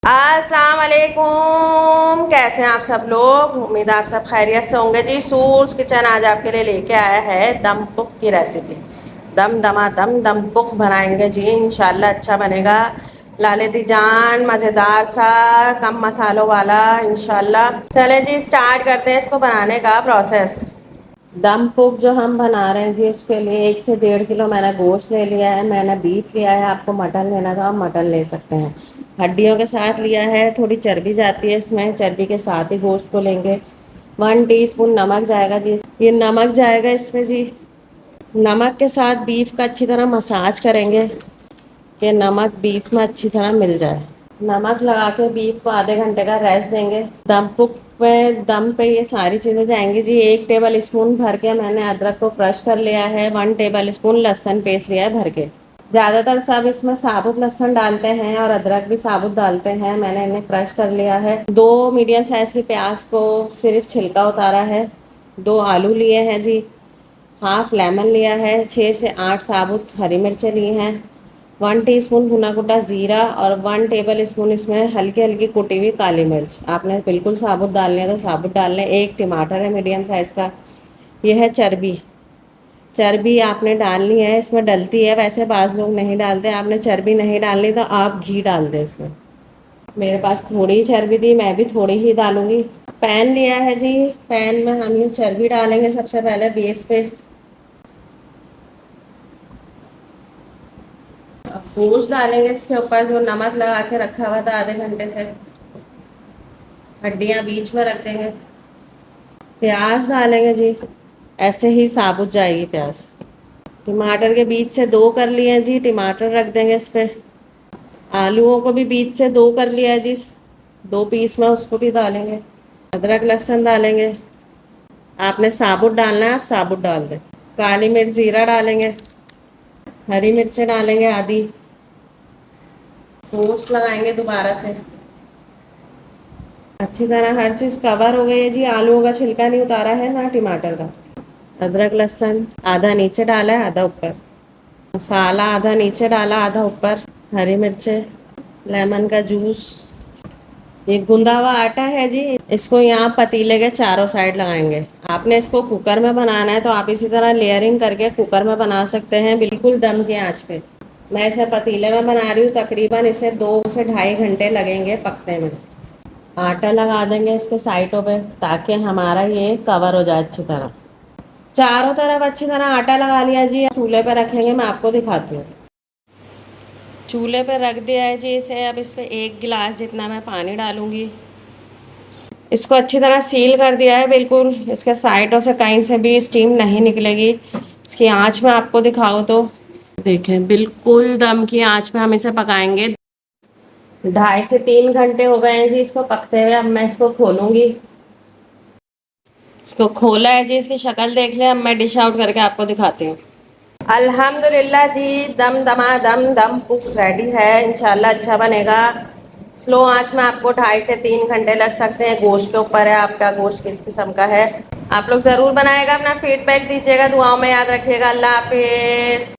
अस्सलाम वालेकुम। कैसे हैं आप सब लोग? उम्मीद है आप सब खैरियत से होंगे जी। सूर्स किचन आज आपके लिए लेके आया है दम पुख की रेसिपी। दम दमा दम पुख बनाएंगे जी, इंशाल्लाह अच्छा बनेगा। लालिदी जान मज़ेदार सा, कम मसालों वाला इंशाल्लाह। चलें जी, स्टार्ट करते हैं इसको बनाने का प्रोसेस। दम पुख जो हम बना रहे हैं जी, उसके लिए 1 से 1.5 किलो मैंने गोश्त ले लिया है। मैंने बीफ लिया है, आपको मटन लेना तो आप मटन ले सकते हैं। हड्डियों के साथ लिया है, थोड़ी चर्बी जाती है इसमें, चर्बी के साथ ही गोश्त को लेंगे। 1 टीस्पून नमक जाएगा जी, ये नमक जाएगा इसमें जी। नमक के साथ बीफ का अच्छी तरह मसाज करेंगे कि नमक बीफ में अच्छी तरह मिल जाए। नमक लगा के बीफ को आधे घंटे का रेस्ट देंगे। दम पुख पे दम पे ये सारी चीज़ें जाएंगी जी। 1 टेबल स्पून भर के मैंने अदरक को क्रश कर लिया है। 1 टेबल स्पून लहसुन पेस्ट लिया है भर के। ज़्यादातर सब इसमें साबुत लहसुन डालते हैं और अदरक भी साबुत डालते हैं। मैंने इन्हें क्रश कर लिया है। 2 मीडियम साइज़ की प्याज को सिर्फ छिलका उतारा है। 2 आलू लिए हैं जी। हाफ लेमन लिया है। 6 से 8 साबुत हरी मिर्चें ली हैं। 1 टीस्पून भुना कुटा ज़ीरा और 1 टेबल स्पून इसमें हल्की हल्की कुटी हुई काली मिर्च। आपने बिल्कुल साबुत डालने है तो साबुत डाल लें। 1 टमाटर है मीडियम साइज़ का। यह है चर्बी। चर्बी आपने डालनी है, इसमें डलती है, वैसे बाज़ लोग नहीं डालते। आपने चर्बी नहीं डालनी तो आप घी डाल दें इसमें। मेरे पास थोड़ी ही चर्बी थी, मैं भी थोड़ी ही डालूंगी। पैन लिया है जी। पैन में हम ये चर्बी डालेंगे सबसे पहले बेस पे। गोश्त डालेंगे इसके ऊपर, जो नमक लगा के रखा हुआ था आधे घंटे से। हड्डियां बीच में रख देंगे। प्याज डालेंगे जी, ऐसे ही साबुत जाएगी प्याज। टमाटर के बीच से 2 कर लिए हैं जी, टमाटर रख देंगे इस पे। आलूओं को भी बीच से 2 कर लिया है जी, 2 पीस में उसको भी डालेंगे। अदरक लहसुन डालेंगे। आपने साबुत डालना है, आप साबुत डाल दें। काली मिर्च ज़ीरा डालेंगे। हरी मिर्चें डालेंगे आधी। गोश्त लगाएंगे दोबारा से। अच्छी तरह हर चीज़ कवर हो गई है जी। आलूओं का छिलका नहीं उतारा है ना टमाटर का। अदरक लहसुन आधा नीचे डाला है, आधा ऊपर। मसाला आधा नीचे डाला, आधा ऊपर। हरी मिर्चें, लेमन का जूस। ये गूंदा हुआ आटा है जी, इसको यहाँ पतीले के चारों साइड लगाएंगे। आपने इसको कुकर में बनाना है तो आप इसी तरह लेयरिंग करके कुकर में बना सकते हैं, बिल्कुल दम की आंच पे। मैं इसे पतीले में बना रही हूँ। तकरीबन इसे 2 से ढाई घंटे लगेंगे पकने में। आटा लगा देंगे इसके साइडों पे ताकि हमारा ये कवर हो जाए अच्छी तरह। चारों तरफ अच्छी तरह आटा लगा लिया जी। चूल्हे पे रखेंगे, मैं आपको दिखाती हूँ। चूल्हे पे रख दिया है जी इसे। अब इस पे 1 गिलास जितना मैं पानी डालूंगी। इसको अच्छी तरह सील कर दिया है बिल्कुल। इसके साइडों से कहीं से भी स्टीम नहीं निकलेगी। इसकी आंच में आपको दिखाओ तो देखें, बिल्कुल दम की आंच पे हम इसे पकाएंगे। 2.5 से 3 घंटे हो गए हैं जी इसको पकते हुए। अब मैं इसको खोलूंगी। इसको खोला है जी, इसकी शक्ल देख लें। अब मैं डिश आउट करके आपको दिखाती हूँ। अल्हम्दुलिल्लाह जी, दम दमा दम पुख रेडी है। इंशाल्लाह अच्छा बनेगा। स्लो आंच में आपको 2.5 से 3 घंटे लग सकते हैं। गोश्त के ऊपर है आपका, गोश्त किस किस्म का है। आप लोग ज़रूर बनाएगा, अपना फीडबैक दीजिएगा, दुआओं में याद रखिएगा। अल्लाह हाफिज़।